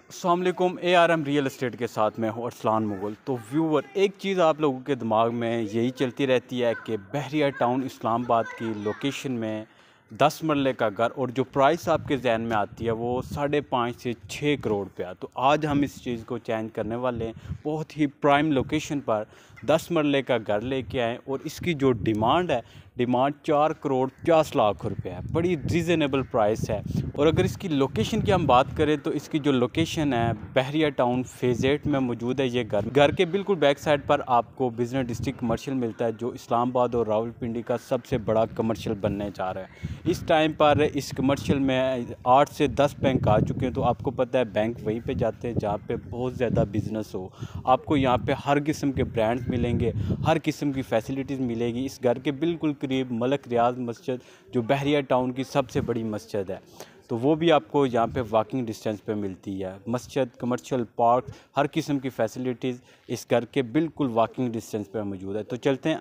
अस्सलाम वालेकुम। ARM real estate के साथ मैं हूँ अरसलान मुगल। तो व्यूवर, एक चीज़ आप लोगों के दिमाग में यही चलती रहती है कि बहरिया टाउन इस्लामाबाद की लोकेशन में 10 मरले का घर और जो प्राइस आपके जहन में आती है वो 5.5 से 6 करोड़ रुपया। तो आज हम इस चीज़ को चेंज करने वाले हैं। बहुत ही प्राइम लोकेशन पर 10 मरले का घर लेके आए और इसकी जो डिमांड है, डिमांड 4 करोड़ 50 लाख रुपए है। बड़ी रीज़नेबल प्राइस है। और अगर इसकी लोकेशन की हम बात करें तो इसकी जो लोकेशन है बहरिया टाउन फेज़ 8 में मौजूद है। ये घर के बिल्कुल बैक साइड पर आपको बिजनेस डिस्ट्रिक्ट कमर्शियल मिलता है, जो इस्लामाबाद और रावलपिंडी का सबसे बड़ा कमर्शियल बनने जा रहा है। इस टाइम पर इस कमर्शियल में 8 से 10 बैंक आ चुके हैं। तो आपको पता है बैंक वहीं पे जाते हैं जहाँ पे बहुत ज़्यादा बिजनेस हो। आपको यहाँ पे हर किस्म के ब्रांड्स मिलेंगे, हर किस्म की फैसिलिटीज़ मिलेगी। इस घर के बिल्कुल करीब मलक रियाज मस्जिद, जो बहरिया टाउन की सबसे बड़ी मस्जिद है, तो वो भी आपको यहाँ पे वॉकिंग डिस्टेंस पे मिलती है। मस्जिद, कमर्शियल पार्क, हर किस्म की फैसिलिटीज़ इस घर के बिल्कुल वॉकिंग डिस्टेंस पे मौजूद है। तो चलते हैं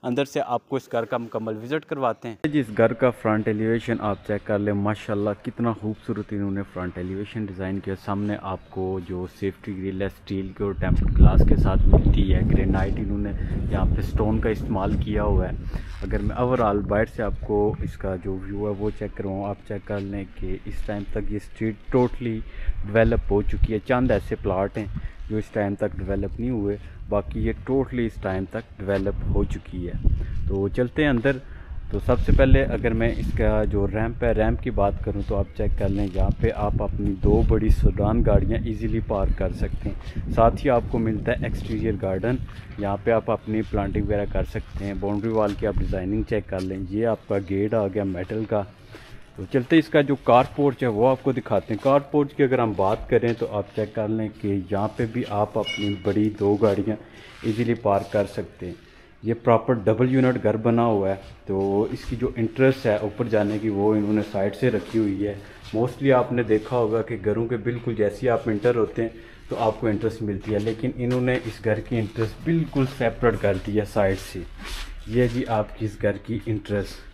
अंदर से आपको इस घर का मुकम्मल विज़िट करवाते हैं। जिस घर का फ्रंट एलिवेशन आप चेक कर लें, माशाल्लाह कितना खूबसूरत इन्होंने फ्रंट एलिवेशन डिज़ाइन किया। सामने आपको जो सेफ्टी ग्रिल है स्टील के और टेम्पर्ड ग्लास के साथ मिलती है। ग्रेनाइट इन्होंने यहाँ पे स्टोन का इस्तेमाल किया हुआ है। अगर मैं ओवरऑल बाहर से आपको इसका जो व्यू है वो चेक करवाऊँ, आप चेक कर लें कि इस टाइम तक ये स्ट्रीट टोटली डेवलप हो चुकी है। चंद ऐसे प्लाट हैं जो इस टाइम तक डेवलप नहीं हुए, बाकी ये टोटली इस टाइम तक डेवलप हो चुकी है। तो चलते हैं अंदर। तो सबसे पहले अगर मैं इसका जो रैंप है, रैंप की बात करूं तो आप चेक कर लें, यहाँ पे आप अपनी 2 बड़ी सेडान गाड़ियाँ इजीली पार्क कर सकते हैं। साथ ही आपको मिलता है एक्सटीरियर गार्डन, यहाँ पे आप अपनी प्लांटिंग वगैरह कर सकते हैं। बाउंड्री वॉल की आप डिज़ाइनिंग चेक कर लें। ये आपका गेट आ गया मेटल का। तो चलते इसका जो कार पोर्च है वो आपको दिखाते हैं। कार पोर्च की अगर हम बात करें तो आप चेक कर लें कि यहाँ पे भी आप अपनी बड़ी 2 गाड़ियाँ इजीली पार्क कर सकते हैं। ये प्रॉपर डबल यूनिट घर बना हुआ है। तो इसकी जो इंटरेस्ट है ऊपर जाने की वो इन्होंने साइड से रखी हुई है। मोस्टली आपने देखा होगा कि घरों के बिल्कुल जैसे ही आप इंटर होते हैं तो आपको इंटरेस्ट मिलती है, लेकिन इन्होंने इस घर की इंटरेस्ट बिल्कुल सेपरेट कर दी है साइड से। ये जी आपकी इस घर की इंटरेस्ट।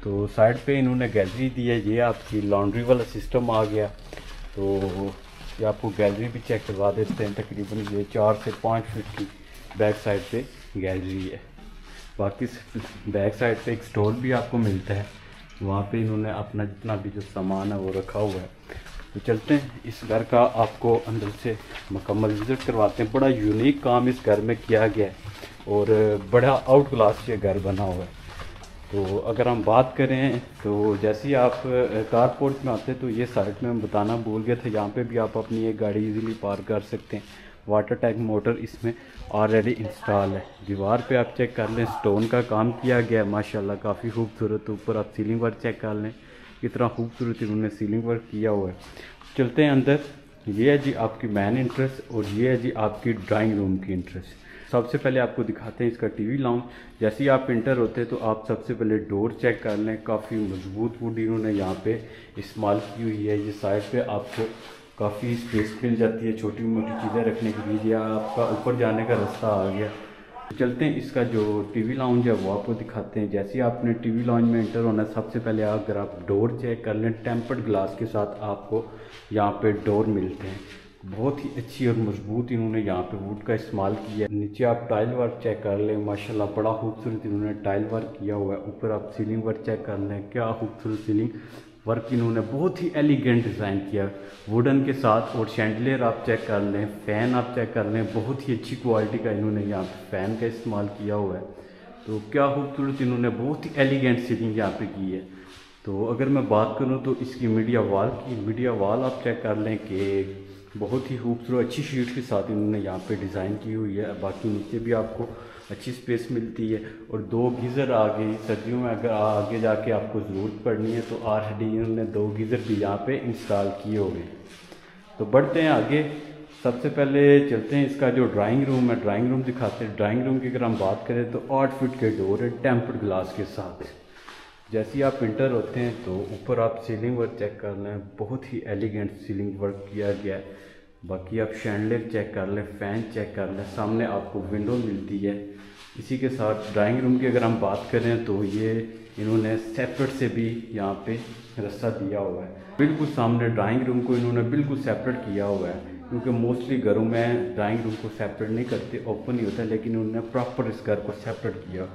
तो साइड पे इन्होंने गैलरी दी है। ये आपकी लॉन्ड्री वाला सिस्टम आ गया। तो ये आपको गैलरी भी चेक करवा देते हैं। तकरीबन ये 4 से 5 फीट की बैक साइड पे गैलरी है। बाकी बैक साइड पे एक स्टोर भी आपको मिलता है, वहाँ पे इन्होंने अपना जितना भी जो सामान है वो रखा हुआ है। तो चलते हैं इस घर का आपको अंदर से मुकम्मल विज़िट करवाते हैं। बड़ा यूनिक काम इस घर में किया गया है और बड़ा आउट क्लास ये घर बना हुआ है। तो अगर हम बात करें तो जैसे ही आप कार पोर्च में आते हैं तो ये साइड में हम बताना भूल गए थे, यहाँ पे भी आप अपनी एक गाड़ी इजीली पार्क कर सकते हैं। वाटर टैंक मोटर इसमें ऑलरेडी इंस्टॉल है। दीवार पे आप चेक कर लें, स्टोन का काम किया गया है माशाल्लाह, काफ़ी खूबसूरत। ऊपर आप सीलिंग वर्क चेक कर लें, कितना खूबसूरत इन्होंने सीलिंग वर्क किया हुआ है। चलते हैं अंदर। ये है जी आपकी मैन इंटरेस्ट और ये है जी आपकी ड्राइंग रूम की इंटरेस्ट। सबसे पहले आपको दिखाते हैं इसका टीवी लाउंज। जैसे ही आप इंटर होते हैं तो आप सबसे पहले डोर चेक कर लें। काफ़ी मजबूत वुड इन्होंने यहाँ पे इस्तेमाल की हुई है। ये साइड पे आपको काफ़ी स्पेस मिल जाती है छोटी मोटी चीज़ें रखने के लिए। या आपका ऊपर जाने का रास्ता आ गया। चलते हैं इसका जो टीवी लाउंज है वो आपको दिखाते हैं। जैसे ही आपने टीवी लाउंज में इंटर होना है, सबसे पहले अगर आप डोर चेक कर लें, टेम्पर्ड ग्लास के साथ आपको यहाँ पे डोर मिलते हैं। बहुत ही अच्छी और मजबूत इन्होंने यहाँ पे वुड का इस्तेमाल किया है। नीचे आप टाइल वर्क चेक कर लें, माशाल्लाह बड़ा खूबसूरत इन्होंने टाइल वर्क किया हुआ है। ऊपर आप सीलिंग वर्क चेक कर लें, क्या खूबसूरत सीलिंग वर्क इन्होंने बहुत ही एलिगेंट डिज़ाइन किया वुडन के साथ। और शैंडलियर आप चेक कर लें, फ़ैन आप चेक कर लें, बहुत ही अच्छी क्वालिटी का इन्होंने यहाँ पे फ़ैन का इस्तेमाल किया हुआ है। तो क्या खूबसूरत इन्होंने बहुत ही एलिगेंट सीलिंग यहाँ पे की है। तो अगर मैं बात करूँ तो इसकी मीडिया वॉल आप चेक कर लें कि बहुत ही खूबसूरत अच्छी शीट के साथ इन्होंने यहाँ पे डिज़ाइन की हुई है। बाकी नीचे भी आपको अच्छी स्पेस मिलती है। और 2 गीज़र आ गई। सर्दियों में अगर आगे जाके आपको ज़रूरत पड़नी है तो ऑलरेडी इन्होंने 2 गीज़र भी यहाँ पे इंस्टॉल किए हुए हैं। तो बढ़ते हैं आगे। सबसे पहले चलते हैं इसका जो ड्राइंग रूम है, ड्राइंग रूम दिखाते हैं। ड्राइंग रूम की अगर हम बात करें तो 8 फीट के डोर है टेम्पर्ड ग्लास के साथ। जैसे ही आप इंटर होते हैं तो ऊपर आप सीलिंग वर्क चेक कर लें, बहुत ही एलिगेंट सीलिंग वर्क किया गया है। बाकी आप शैंडलियर चेक कर लें, फ़ैन चेक कर लें, सामने आपको विंडो मिलती है। इसी के साथ ड्राइंग रूम की अगर हम बात करें तो ये इन्होंने सेपरेट से भी यहाँ पे रास्ता दिया हुआ है। बिल्कुल सामने ड्राइंग रूम को इन्होंने बिल्कुल सेपरेट किया हुआ है, क्योंकि मोस्टली घरों में ड्राइंग रूम को सेपरेट नहीं करते, ओपन ही होता है, लेकिन उन्होंने प्रॉपर इस घर को सेपरेट किया।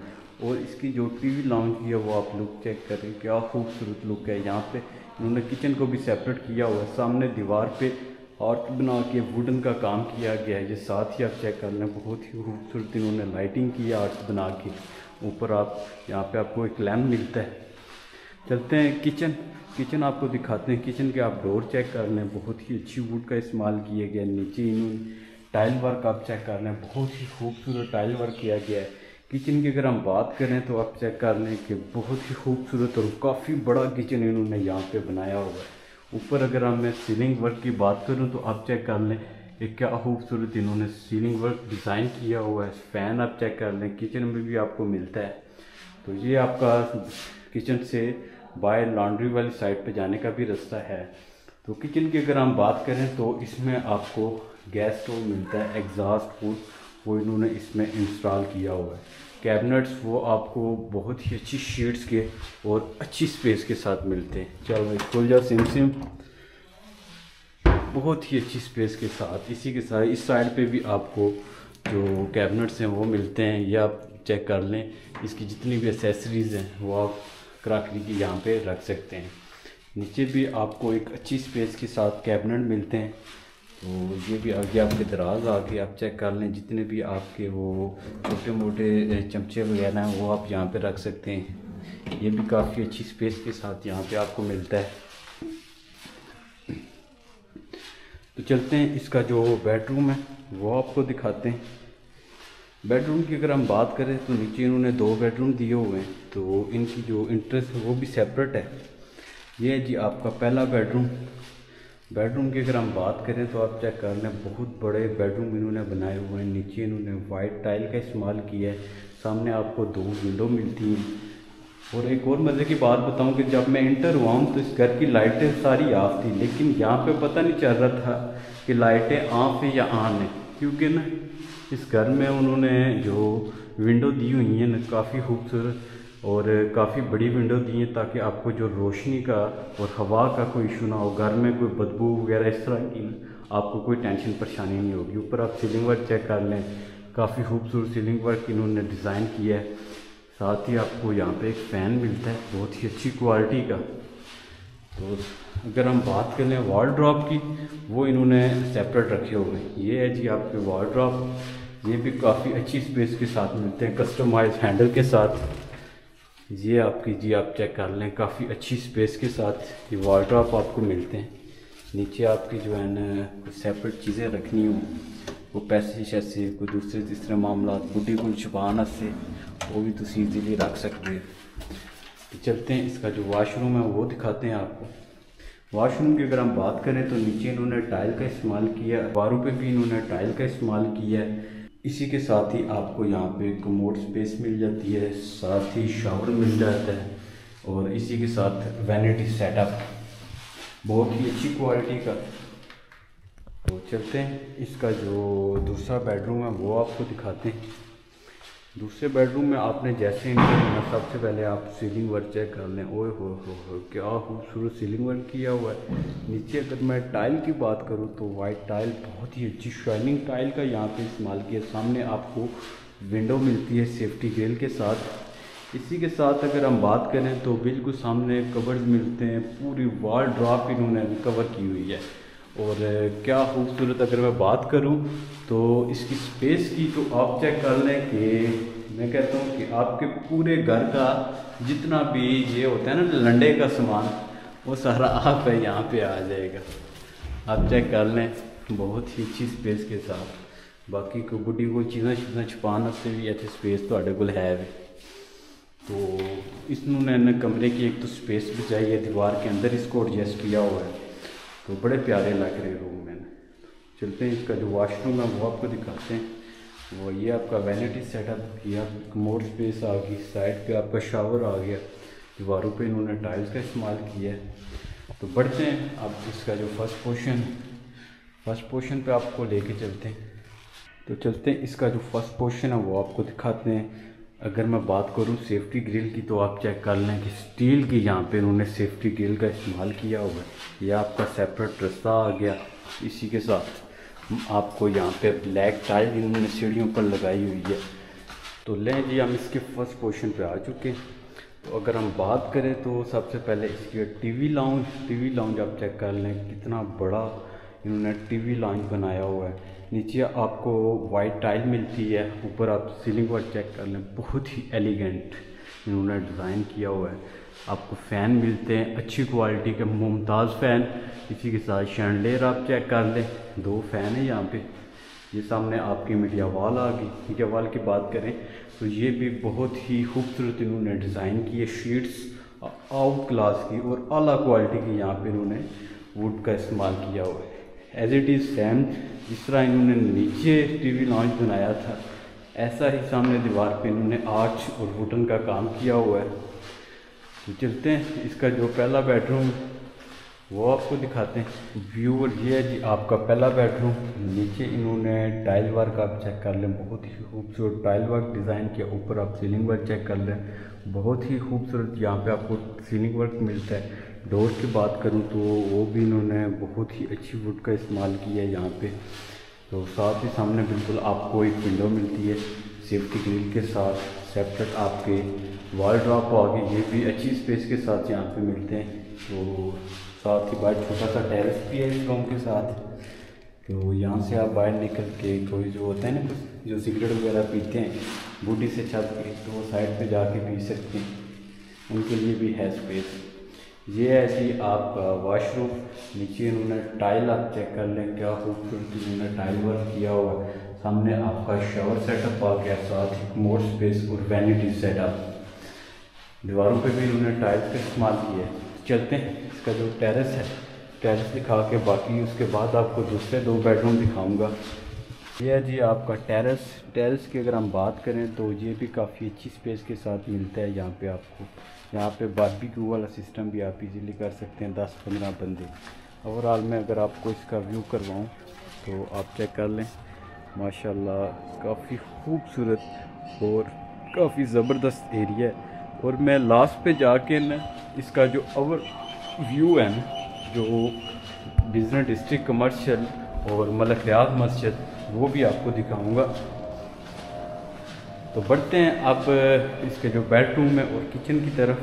और इसकी जो टीवी लाउंज की है वो आप लुक चेक करें, क्या खूबसूरत लुक है। यहाँ पे इन्होंने किचन को भी सेपरेट किया हुआ है। सामने दीवार पे आर्ट बना के वुडन का काम किया गया है। ये साथ ही आप चेक कर लें, बहुत ही खूबसूरत इन्होंने लाइटिंग की है आर्ट बना के। ऊपर आप यहाँ पे आपको एक लैम्प मिलता है। चलते हैं किचन आपको दिखाते हैं। किचन के आप डोर चेक कर लें, बहुत ही अच्छी वुड का इस्तेमाल किया गया है। नीचे इन्होंने टाइल वर्क आप चेक कर लें, बहुत ही खूबसूरत टाइल वर्क किया गया है। किचन की अगर हम बात करें तो आप चेक कर लें कि बहुत ही खूबसूरत और काफ़ी बड़ा किचन इन्होंने यहाँ पे बनाया हुआ है। ऊपर अगर हम मैं सीलिंग वर्क की बात करूँ तो आप चेक कर लें कि क्या खूबसूरत इन्होंने सीलिंग वर्क डिज़ाइन किया हुआ है। फ़ैन आप चेक कर लें, किचन में भी आपको मिलता है। तो ये आपका किचन से बाहर लॉन्ड्री वाली साइड पे जाने का भी रास्ता है। तो किचन की अगर हम बात करें तो इसमें आपको गैस स्टोव मिलता है, एग्जॉस्ट फूड वो इन्होंने इसमें इंस्टॉल किया हुआ है। कैबिनेट्स वो आपको बहुत ही अच्छी शेड्स के और अच्छी स्पेस के साथ मिलते हैं। चलो भाई खोल जाओ सिम बहुत ही अच्छी स्पेस के साथ। इसी के साथ इस साइड पे भी आपको जो कैबिनेट्स हैं वो मिलते हैं। ये आप चेक कर लें, इसकी जितनी भी एसेसरीज़ हैं वो आप क्रॉकरी की यहाँ पे रख सकते हैं। नीचे भी आपको एक अच्छी स्पेस के साथ कैबिनेट मिलते हैं। तो ये भी आगे आपके दराज आगे आप चेक कर लें, जितने भी आपके वो छोटे मोटे चमचे वगैरह हैं वो आप यहाँ पे रख सकते हैं। ये भी काफ़ी अच्छी स्पेस के साथ यहाँ पे आपको मिलता है। तो चलते हैं, इसका जो बेडरूम है वो आपको दिखाते हैं। बेडरूम की अगर हम बात करें तो नीचे इन्होंने 2 बेडरूम दिए हुए हैं, तो इनकी जो इंटरेस्ट है वो भी सेपरेट है। ये है जी आपका पहला बेडरूम की अगर हम बात करें तो आप चेक कर लें, बहुत बड़े बेडरूम इन्होंने बनाए हुए हैं। नीचे इन्होंने वाइट टाइल का इस्तेमाल किया है। सामने आपको 2 विंडो मिलती हैं। और एक और मज़े की बात बताऊं कि जब मैं इंटर हुआ हूँ तो इस घर की लाइटें सारी ऑफ थी, लेकिन यहाँ पे पता नहीं चल रहा था कि लाइटें ऑफ है या ऑन है, क्योंकि ना इस घर में उन्होंने जो विंडो दी हुई हैं ना काफ़ी खूबसूरत और काफ़ी बड़ी विंडो दी है, ताकि आपको जो रोशनी का और हवा का कोई इशू ना हो, घर में कोई बदबू वगैरह इस तरह की आपको कोई टेंशन परेशानी नहीं होगी। ऊपर आप सीलिंग वर्क चेक कर लें, काफ़ी खूबसूरत सीलिंग वर्क इन्होंने डिज़ाइन किया है। साथ ही आपको यहाँ पे एक फ़ैन मिलता है बहुत ही अच्छी क्वालिटी का। तो अगर हम बात करें वॉलड्रॉप की, वो इन्होंने सेपरेट रखे हुए हैं। ये है जी आपके वॉलड्रॉप, ये भी काफ़ी अच्छी स्पेस के साथ मिलते हैं, कस्टमाइज हैंडल के साथ। ये आपकी जी आप चेक कर लें, काफ़ी अच्छी स्पेस के साथ ये वॉलड्रॉप आपको मिलते हैं। नीचे आपकी जो है ना कुछ सेपरेट चीज़ें रखनी हो, वो पैसे शैसे कोई दूसरे तीसरे मामला बुढ़ी को छुपाना से वो भी तो ईजीली रख सकते हैं। तो चलते हैं, इसका जो वॉशरूम है वो दिखाते हैं आपको। वॉशरूम की अगर हम बात करें तो नीचे इन्होंने टाइल का इस्तेमाल किया, दीवारों पे भी इन्होंने टाइल का इस्तेमाल किया है। इसी के साथ ही आपको यहाँ पे कमोड स्पेस मिल जाती है, साथ ही शावर मिल जाता है, और इसी के साथ वैनिटी सेटअप बहुत ही अच्छी क्वालिटी का। तो चलते हैं, इसका जो दूसरा बेडरूम है वो आपको दिखाते हैं। दूसरे बेडरूम में आपने जैसे इंटर होना, सबसे पहले आप सीलिंग वर्क चेक कर लें। ओए हो क्या खूबसूरत सीलिंग वर्क किया हुआ है। नीचे अगर मैं टाइल की बात करूं तो वाइट टाइल बहुत ही अच्छी शाइनिंग टाइल का यहाँ पे इस्तेमाल किया। सामने आपको विंडो मिलती है सेफ्टी ग्रिल के साथ। इसी के साथ अगर हम बात करें तो बिल्कुल सामने कवर्स मिलते हैं, पूरी वॉल ड्रॉप इन्होंने कवर की हुई है। और क्या खूबसूरत अगर मैं बात करूं तो इसकी स्पेस की, तो आप चेक कर लें कि मैं कहता हूं कि आपके पूरे घर का जितना भी ये होता है ना लंडे का सामान, वो सारा आप है यहाँ पे आ जाएगा। आप चेक कर लें, बहुत ही अच्छी स्पेस के साथ। बाकी कोई बुढ़ी कोई चीज़ा छुपाने से भी इतने स्पेस तो कोल है भी। तो इसने कमरे की एक तो स्पेस बचाई है, दीवार के अंदर इसको एडजस्ट किया हुआ है, तो बड़े प्यारे लग रहे रूम में। चलते हैं, इसका जो वॉशरूम है वो आपको दिखाते हैं। वो ये आपका वैनिटी सेटअप किया, कमोड स्पेस आ गई, साइड पे आपका शावर आ गया, दीवारों पे इन्होंने टाइल्स का इस्तेमाल किया है। तो बढ़ते हैं, अब इसका जो फर्स्ट पोर्शन पे आपको लेके चलते हैं। तो चलते हैं, इसका जो फर्स्ट पोर्शन है वो आपको दिखाते हैं। अगर मैं बात करूं सेफ्टी ग्रिल की तो आप चेक कर लें कि स्टील की यहाँ पे उन्होंने सेफ्टी ग्रिल का इस्तेमाल किया हुआ है। यह आपका सेपरेट रास्ता आ गया। इसी के साथ आपको यहाँ पे ब्लैक टाइल इन्होंने सीढ़ियों पर लगाई हुई है। तो लें जी, हम इसके फर्स्ट पोर्शन पे आ चुके हैं। तो अगर हम बात करें तो सबसे पहले इसकी टीवी लाउंज आप चेक कर लें कितना बड़ा इन्होंने टीवी लाउंज बनाया हुआ है। नीचे आपको वाइट टाइल मिलती है, ऊपर आप सीलिंग वर्क चेक कर लें, बहुत ही एलिगेंट इन्होंने डिज़ाइन किया हुआ है। आपको फ़ैन मिलते हैं अच्छी क्वालिटी के मुमताज़ फ़ैन। इसी के साथ शैंडलियर आप चेक कर लें, 2 फ़ैन है यहाँ पे। ये सामने आपकी मीडिया वॉल आ गई। मीडिया वॉल की बात करें तो ये भी बहुत ही खूबसूरत इन्होंने डिज़ाइन की है। शीट्स आउट क्लास की और आला क्वालिटी की यहाँ पे इन्होंने वुड का इस्तेमाल किया हुआ है। एज इट इज़ सेम जिस तरह इन्होंने नीचे टीवी लॉन्च बनाया था, ऐसा ही सामने दीवार पे इन्होंने आर्च और वुडन का काम किया हुआ है। तो चलते हैं, इसका जो पहला बेडरूम वो आपको दिखाते हैं। व्यूअर ये है जी आपका पहला बेडरूम। नीचे इन्होंने टाइल वर्क आप चेक कर लें, बहुत ही खूबसूरत टाइल वर्क डिज़ाइन किया। ऊपर आप सीलिंग वर्क चेक कर लें, बहुत ही खूबसूरत यहाँ पे आपको सीलिंग वर्क मिलता है। डोर की बात करूँ तो वो भी इन्होंने बहुत ही अच्छी वुड का इस्तेमाल किया है यहाँ पे। तो साथ ही सामने बिल्कुल आपको एक विंडो मिलती है सेफ्टी ग्रिल के साथ। सेपरेट आपके वॉल ड्रॉप आगे, ये भी अच्छी स्पेस के साथ यहाँ पे मिलते हैं। तो साथ ही बाहर छोटा सा टेरेस भी है इस रूम के साथ। तो यहाँ से आप बाहर निकल के कोई जो होता है ना, कुछ जो सिगरेट वगैरह पीते हैं बूटी से छत के, तो वो साइड पे जाके पी सकते हैं, उनके लिए भी है स्पेस। ये है जी आपका वॉशरूम। नीचे इन्होंने टाइल आप चेक कर लें, क्या खूबसूरत इन्होंने टाइल वर्क किया हुआ है। सामने आपका शावर सेटअप आ गया, साथ ही मोर स्पेस और वैनिटी सेटअप। दीवारों पे भी इन्होंने टाइल्स का इस्तेमाल किया है। चलते हैं, इसका जो टेरेस है टेरेस दिखा के बाकी उसके बाद आपको दूसरे 2 बेडरूम दिखाऊंगा। ये है जी आपका टेरेस की अगर हम बात करें तो ये भी काफ़ी अच्छी स्पेस के साथ मिलता है। यहाँ पे आपको यहाँ पे बारबेक्यू वाला सिस्टम भी आप इजीली कर सकते हैं, 10-15 बंदे। ओवरऑल में अगर आपको इसका व्यू करवाऊँ तो आप चेक कर लें, माशाल्लाह काफ़ी खूबसूरत और काफ़ी ज़बरदस्त एरिया है। और मैं लास्ट पे जाके ना इसका जो ओवर व्यू है ना, जो बिजनेस डिस्ट्रिक्ट कमर्शियल और मलक रियाज मस्जिद, वो भी आपको दिखाऊंगा। तो बढ़ते हैं अब इसके जो बेडरूम है और किचन की तरफ।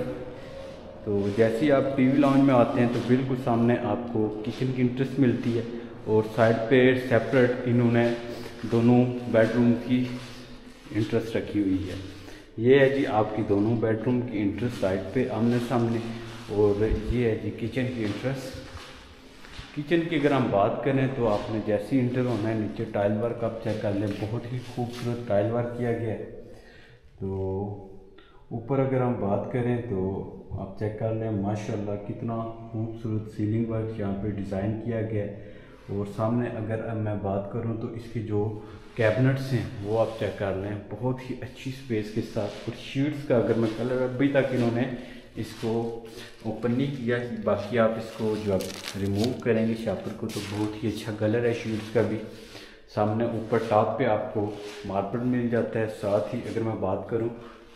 तो जैसे ही आप टीवी लाउंज में आते हैं तो बिल्कुल सामने आपको किचन की इंटरेस्ट मिलती है और साइड पे सेपरेट इन्होंने दोनों बेडरूम की इंटरेस्ट रखी हुई है। ये है जी आपकी दोनों बेडरूम की इंटरेस्ट साइड पे आमने सामने, और ये है जी किचन की इंटरेस्ट। किचन की अगर हम बात करें तो आपने जैसे ही इंटर होना है, नीचे टाइल वर्क आप चेक कर लें, बहुत ही खूबसूरत टाइल वर्क किया गया है। तो ऊपर अगर हम बात करें तो आप चेक कर लें, माशाल्लाह कितना खूबसूरत सीलिंग वर्क यहाँ पे डिज़ाइन किया गया है। और सामने अगर मैं बात करूँ तो इसके जो कैबिनेट्स हैं वो आप चेक कर लें, बहुत ही अच्छी स्पेस के साथ। और शीट्स का अगर मैं कलर अभी तक इन्होंने इसको ओपन नहीं किया, बाकी आप इसको जो आप रिमूव करेंगे शापर को तो बहुत ही अच्छा कलर है शीट्स का भी। सामने ऊपर टॉप पे आपको मार्बल मिल जाता है। साथ ही अगर मैं बात करूं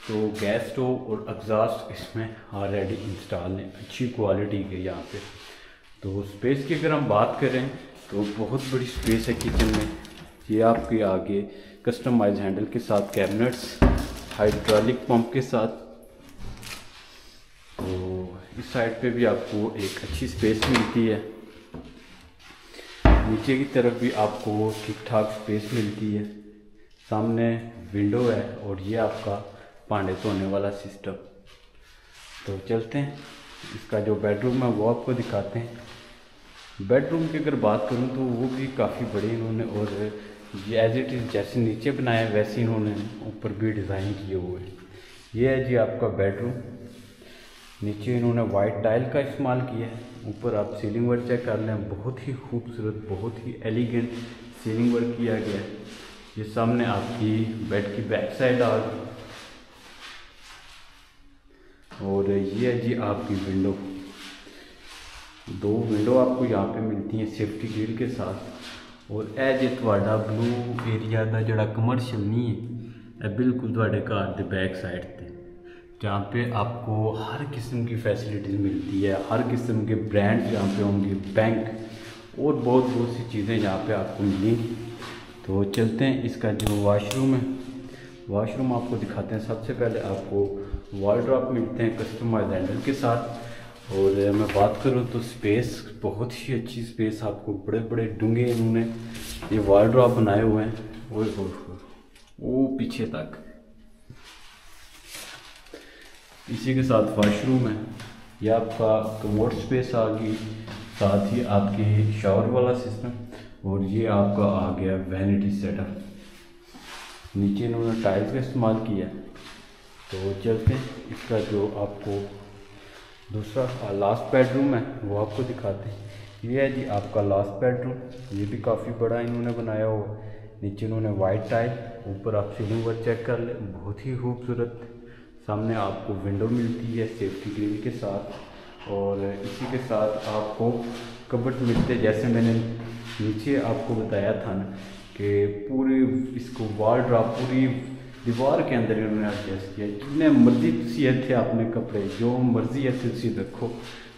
तो गैस स्टोव और एग्जॉस्ट इसमें ऑलरेडी इंस्टॉल है, अच्छी क्वालिटी के यहाँ पे। तो स्पेस की अगर हम बात करें तो बहुत बड़ी स्पेस है किचन में। ये आपके आगे कस्टमाइज हैंडल के साथ कैबिनेट्स, हाइड्रोलिक पंप के साथ। तो इस साइड पे भी आपको एक अच्छी स्पेस मिलती है। नीचे की तरफ भी आपको ठीक ठाक स्पेस मिलती है। सामने विंडो है और ये आपका भांडे धोने वाला सिस्टम। तो चलते हैं, इसका जो बेडरूम है वो आपको दिखाते हैं। बेडरूम की अगर बात करूं तो वो भी काफ़ी बड़े इन्होंने, और ये एज इट इज़ जैसे नीचे बनाया वैसे इन्होंने ऊपर भी डिज़ाइन किए हुए हैं। ये है जी आपका बेडरूम। नीचे इन्होंने वाइट टाइल का इस्तेमाल किया है। ऊपर आप सीलिंग वर्क चेक कर लें, बहुत ही खूबसूरत, बहुत ही एलिगेंट सीलिंग वर्क किया गया है। ये सामने आपकी बेड की बैक साइड आ गई। और ये है जी आपकी विंडो। 2 विंडो आपको यहाँ पे मिलती हैं सेफ्टी ग्रिल के साथ। और ए जे थोड़ा ब्लू एरिया का जड़ा कमर्शियल नहीं है, बिल्कुल तुहाडे घर के बैक साइड पे, जहाँ पे आपको हर किस्म की फैसिलिटीज़ मिलती है, हर किस्म के ब्रांड्स जहाँ पे होंगे, बैंक और बहुत बहुत सी चीज़ें यहाँ पे आपको मिलेंगी। तो चलते हैं, इसका जो वॉशरूम है, वॉशरूम आपको दिखाते हैं। सबसे पहले आपको वॉलड्रॉप मिलते हैं कस्टमाइज हैंडल के साथ। और मैं बात करूँ तो स्पेस बहुत ही अच्छी स्पेस, आपको बड़े बड़े डूंगे इन्होंने ये वॉलड्रॉप बनाए हुए हैं, वो पीछे तक। इसी के साथ वॉशरूम है, ये आपका कमोड स्पेस आ गई, साथ ही आपकी शावर वाला सिस्टम, और ये आपका आ गया वैनिटी सेटअप। नीचे इन्होंने टाइल्स का इस्तेमाल किया है। तो चलते हैं, इसका जो आपको दूसरा लास्ट बेडरूम है वो आपको दिखाते हैं। ये है जी आपका लास्ट बेडरूम, ये भी काफ़ी बड़ा इन्होंने बनाया हुआ। नीचे इन्होंने वाइट टाइल, ऊपर आप सीलिंग वर्क चेक कर ले, बहुत ही खूबसूरत। सामने आपको विंडो मिलती है सेफ्टी ग्रिल के साथ, और इसी के साथ आपको कबर्ड मिलते हैं। जैसे मैंने नीचे आपको बताया था ना कि पूरी इसको वॉल ड्रॉप पूरी दीवार के अंदर इन्होंने एडजस्ट किया। जितने मर्जी तुसी इत्थे अपने कपड़े जो मर्जी इत्थे तुसी रखो,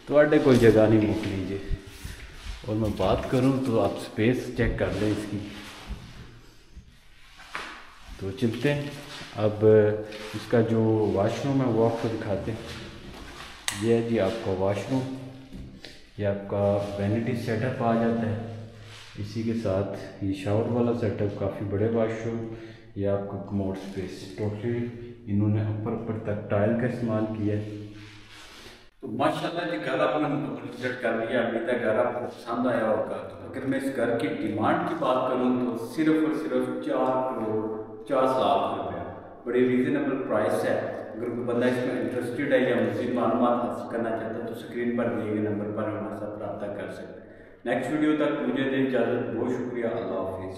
तो कोई जगह नहीं मुक लीजिए। और मैं बात करूं तो आप स्पेस चेक कर लें इसकी। तो चलते हैं, अब इसका जो वॉशरूम है वो आपको दिखाते हैं। ये है जी आपका वॉशरूम, ये आपका वैनिटी सेटअप आ जाता है। इसी के साथ ये शावर वाला सेटअप, काफ़ी बड़े वॉशरूम। ये आपका कमोड स्पेस, टोटली इन्होंने ऊपर तक टाइल का इस्तेमाल किया है। तो माशाल्लाह जी घर आपने विजिट कर लिया, अभी तक घर आपको पसंद आया होगा। तो अगर मैं इस घर की डिमांड की बात करूँ तो सिर्फ और सिर्फ 4 करोड़ 50 लाख रुपये, बड़ी रीज़नेबल प्राइस है। अगर कोई बंदा इसमें इंटरेस्टेड है या मज़ीद मालूमात हासिल करना चाहता है तो स्क्रीन पर दिए गए नंबर पर हमारे साथ रब्ता कर सकते हैं। नेक्स्ट वीडियो तक मुझे दें इजाज़त, बहुत शुक्रिया, अल्लाह हाफिज़।